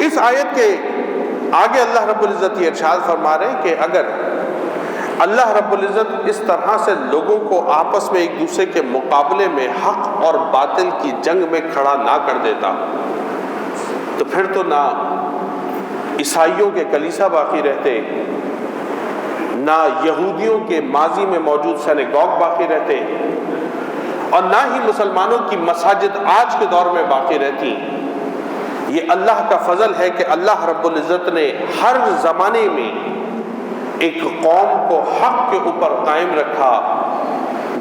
اس آیت کے آگے اللہ رب العزت یہ ارشاد فرما رہے ہیں کہ اگر اللہ رب العزت اس طرح سے لوگوں کو آپس میں ایک دوسرے کے مقابلے میں حق اور باطل کی جنگ میں کھڑا نہ کر دیتا تو پھر تو نہ عیسائیوں کے کلیسا باقی رہتے، نہ یہودیوں کے ماضی میں موجود سینیگوگ باقی رہتے، اور نہ ہی مسلمانوں کی مساجد آج کے دور میں باقی رہتی۔ یہ اللہ کا فضل ہے کہ اللہ رب العزت نے ہر زمانے میں ایک قوم کو حق کے اوپر قائم رکھا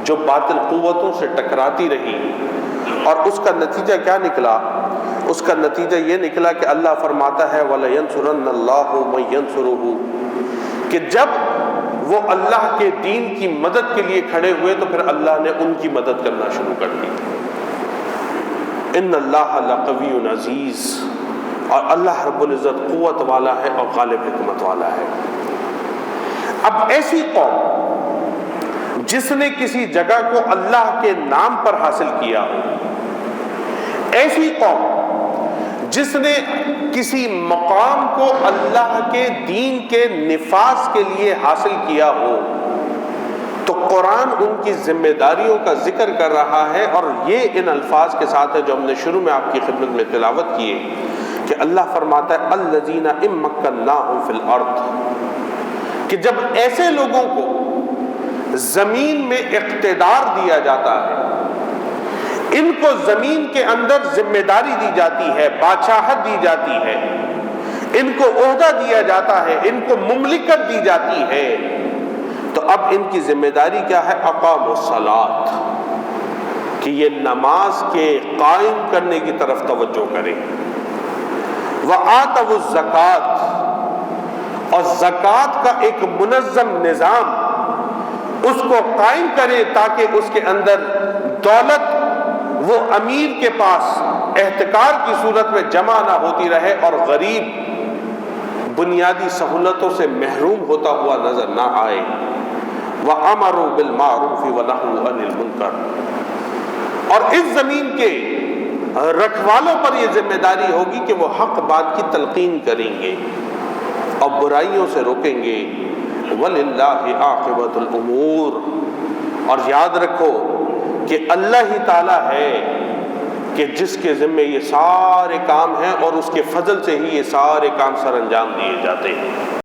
جو باطل قوتوں سے ٹکراتی رہی، اور اس کا نتیجہ کیا نکلا؟ اس کا نتیجہ یہ نکلا کہ اللہ فرماتا ہے وَلَيَنْصُرَنَّ اللَّهُ مَن يَنْصُرُهُ، کہ جب وہ اللہ کے دین کی مدد کے لیے کھڑے ہوئے تو پھر اللہ نے ان کی مدد کرنا شروع کر دی۔ ان اللہ لقوی عزیز، اور اللہ رب العزت قوت والا ہے اور غالب حکمت والا ہے۔ اب ایسی قوم جس نے کسی جگہ کو اللہ کے نام پر حاصل کیا ہو، ایسی قوم جس نے کسی مقام کو اللہ کے دین کے نفاذ کے لیے حاصل کیا ہو، تو قرآن ان کی ذمہ داریوں کا ذکر کر رہا ہے، اور یہ ان الفاظ کے ساتھ ہے جو ہم نے شروع میں آپ کی خدمت میں تلاوت کیے کہ اللہ فرماتا ہے الذین ان مکناہم فی الارض، کہ جب ایسے لوگوں کو زمین میں اقتدار دیا جاتا ہے، ان کو زمین کے اندر ذمہ داری دی جاتی ہے، بادشاہت دی جاتی ہے، ان کو عہدہ دیا جاتا ہے، ان کو مملکت دی جاتی ہے، تو اب ان کی ذمہ داری کیا ہے؟ اقاموا الصلاۃ، کہ یہ نماز کے قائم کرنے کی طرف توجہ کریں، وآتوا الزکوٰۃ، اور زکوٰۃ کا ایک منظم نظام اس کو قائم کرے تاکہ اس کے اندر دولت وہ امیر کے پاس احتکار کی صورت میں جمع نہ ہوتی رہے اور غریب بنیادی سہولتوں سے محروم ہوتا ہوا نظر نہ آئے۔ وَأَمَرُوا بِالْمَعْرُوفِ وَنَهُوا عَنِ الْمُنكَرِ، اور اس زمین کے رکھوالوں پر یہ ذمہ داری ہوگی کہ وہ حق بات کی تلقین کریں گے اور برائیوں سے روکیں گے۔ وَلِلَّهِ عَاقِبَةُ الْأُمُورِ، اور یاد رکھو کہ اللہ ہی تعالیٰ ہے کہ جس کے ذمے یہ سارے کام ہیں، اور اس کے فضل سے ہی یہ سارے کام سر انجام دیے جاتے ہیں۔